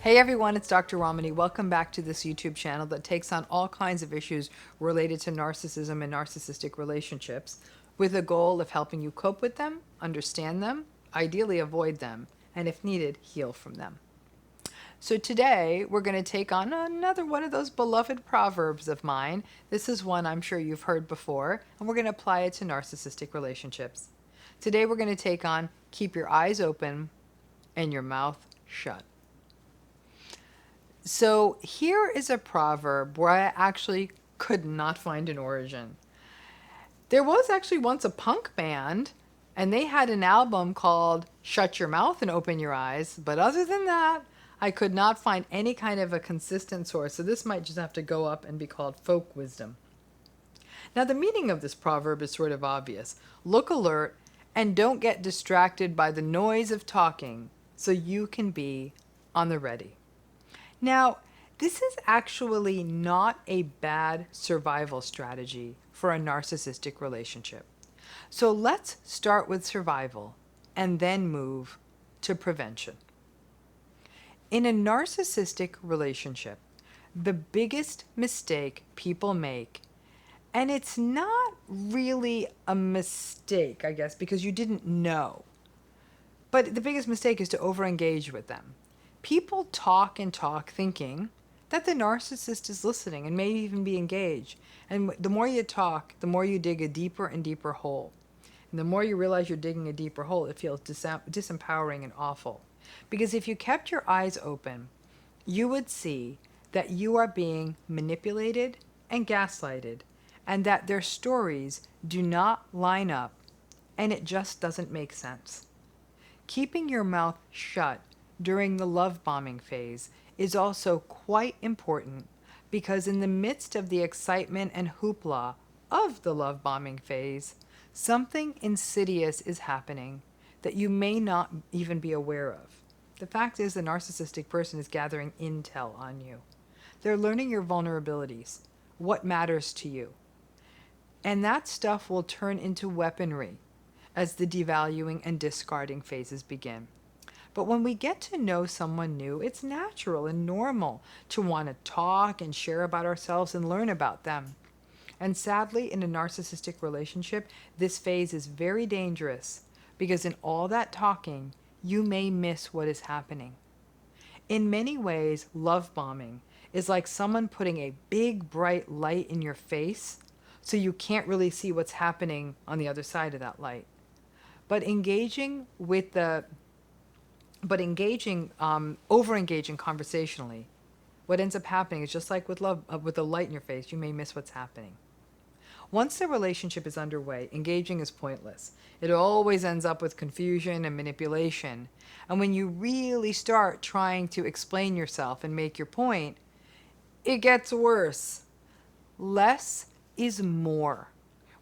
Hey everyone, it's Dr. Ramani. Welcome back to this YouTube channel that takes on all kinds of issues related to narcissism and narcissistic relationships with the goal of helping you cope with them, understand them, ideally avoid them, and if needed, heal from them. So today we're going to take on another one of those beloved proverbs of mine. This is one I'm sure you've heard before, and we're going to apply it to narcissistic relationships. Today we're going to take on keep your eyes open and your mouth shut. So here is a proverb where I actually could not find an origin. There was actually once a punk band, and they had an album called Shut Your Mouth and Open Your Eyes. But other than that, I could not find any kind of a consistent source. So this might just have to go up and be called folk wisdom. Now, the meaning of this proverb is sort of obvious. Look alert and don't get distracted by the noise of talking so you can be on the ready. Now, this is actually not a bad survival strategy for a narcissistic relationship. So let's start with survival and then move to prevention. In a narcissistic relationship, the biggest mistake people make, and it's not really a mistake, I guess, because you didn't know, but the biggest mistake is to overengage with them. People talk and talk thinking that the narcissist is listening and may even be engaged. And the more you talk, the more you dig a deeper and deeper hole. And the more you realize you're digging a deeper hole, it feels disempowering and awful. Because if you kept your eyes open, you would see that you are being manipulated and gaslighted, and that their stories do not line up, and it just doesn't make sense. Keeping your mouth shut during the love bombing phase is also quite important, because in the midst of the excitement and hoopla of the love bombing phase, something insidious is happening that you may not even be aware of. The fact is, the narcissistic person is gathering intel on you. They're learning your vulnerabilities, what matters to you. And that stuff will turn into weaponry as the devaluing and discarding phases begin. But when we get to know someone new, it's natural and normal to want to talk and share about ourselves and learn about them. And sadly, in a narcissistic relationship, this phase is very dangerous, because in all that talking, you may miss what is happening. In many ways, love bombing is like someone putting a big bright light in your face so you can't really see what's happening on the other side of that light. But over-engaging conversationally, what ends up happening is just like with love, with the light in your face, you may miss what's happening. Once the relationship is underway, engaging is pointless. It always ends up with confusion and manipulation. And when you really start trying to explain yourself and make your point, it gets worse. Less is more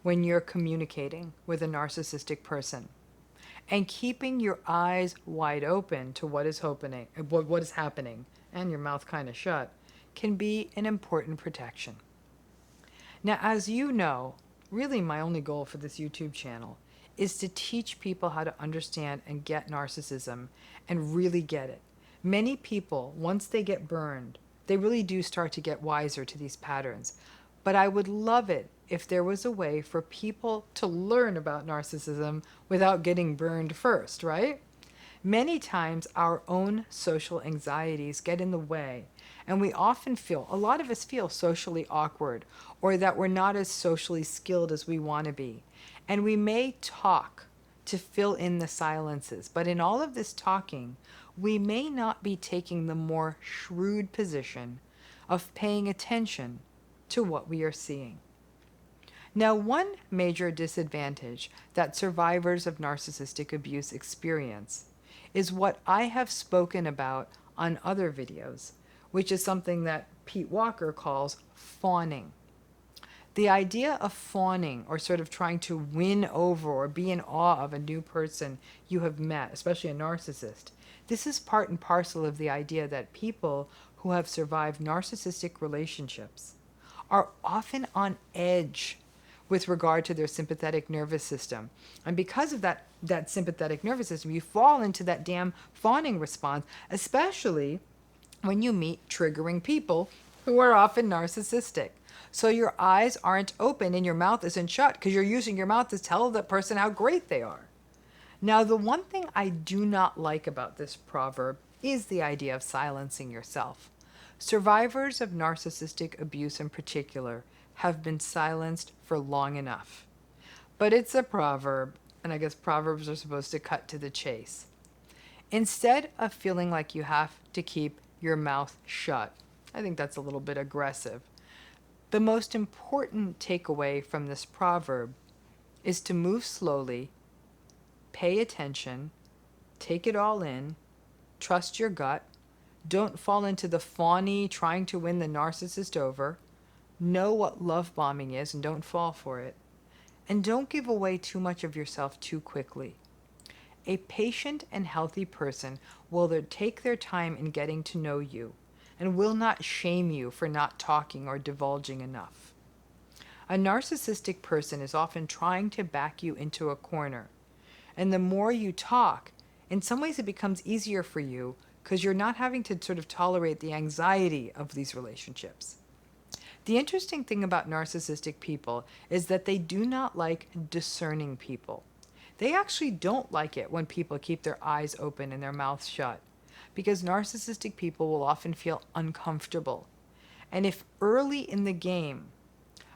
when you're communicating with a narcissistic person. And keeping your eyes wide open to what is happening, and your mouth kind of shut, can be an important protection. Now, as you know, really my only goal for this YouTube channel is to teach people how to understand and get narcissism and really get it. Many people, once they get burned, they really do start to get wiser to these patterns. But I would love it if there was a way for people to learn about narcissism without getting burned first, right? Many times our own social anxieties get in the way, and we often a lot of us feel socially awkward, or that we're not as socially skilled as we want to be. And we may talk to fill in the silences, but in all of this talking, we may not be taking the more shrewd position of paying attention to what we are seeing. Now, one major disadvantage that survivors of narcissistic abuse experience is what I have spoken about on other videos, which is something that Pete Walker calls fawning. The idea of fawning, or sort of trying to win over or be in awe of a new person you have met, especially a narcissist, this is part and parcel of the idea that people who have survived narcissistic relationships are often on edge with regard to their sympathetic nervous system. And because of that sympathetic nervous system, you fall into that damn fawning response, especially when you meet triggering people who are often narcissistic. So your eyes aren't open and your mouth isn't shut because you're using your mouth to tell the person how great they are. Now, the one thing I do not like about this proverb is the idea of silencing yourself. Survivors of narcissistic abuse in particular have been silenced for long enough. But it's a proverb, and I guess proverbs are supposed to cut to the chase. Instead of feeling like you have to keep your mouth shut, I think that's a little bit aggressive. The most important takeaway from this proverb is to move slowly, pay attention, take it all in, trust your gut, don't fall into the fawning trying to win the narcissist over, know what love bombing is and don't fall for it, and don't give away too much of yourself too quickly. A patient and healthy person will take their time in getting to know you and will not shame you for not talking or divulging enough. A narcissistic person is often trying to back you into a corner. And the more you talk, in some ways it becomes easier for you because you're not having to sort of tolerate the anxiety of these relationships. The interesting thing about narcissistic people is that they do not like discerning people. They actually don't like it when people keep their eyes open and their mouths shut, because narcissistic people will often feel uncomfortable. And if early in the game,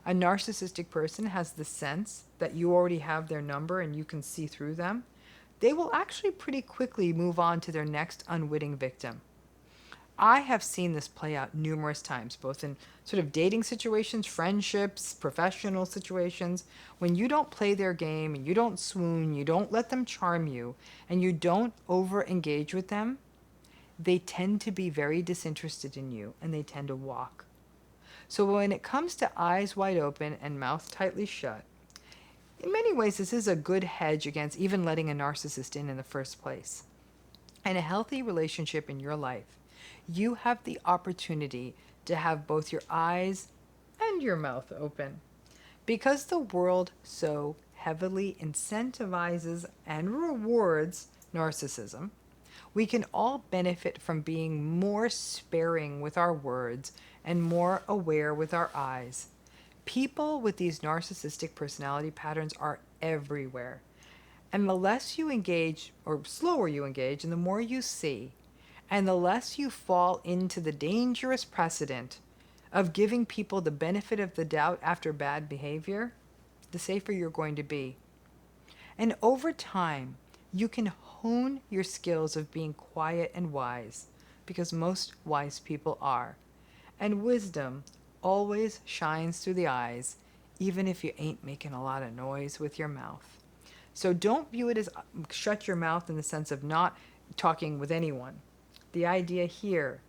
a narcissistic person has the sense that you already have their number and you can see through them, they will actually pretty quickly move on to their next unwitting victim. I have seen this play out numerous times, both in sort of dating situations, friendships, professional situations. When you don't play their game and you don't swoon, you don't let them charm you, and you don't over engage with them, they tend to be very disinterested in you and they tend to walk. So when it comes to eyes wide open and mouth tightly shut, in many ways this is a good hedge against even letting a narcissist in the first place. In a healthy relationship in your life, you have the opportunity to have both your eyes and your mouth open. Because the world so heavily incentivizes and rewards narcissism, we can all benefit from being more sparing with our words and more aware with our eyes. People with these narcissistic personality patterns are everywhere. And the less you engage, or slower you engage, and the more you see, and the less you fall into the dangerous precedent of giving people the benefit of the doubt after bad behavior, the safer you're going to be. And over time, you can hone your skills of being quiet and wise, because most wise people are. And wisdom always shines through the eyes, even if you ain't making a lot of noise with your mouth. So don't view it as shut your mouth in the sense of not talking with anyone. The idea here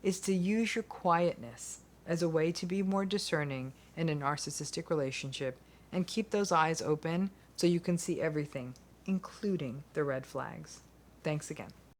is to use your quietness as a way to be more discerning in a narcissistic relationship and keep those eyes open so you can see everything, including the red flags. Thanks again.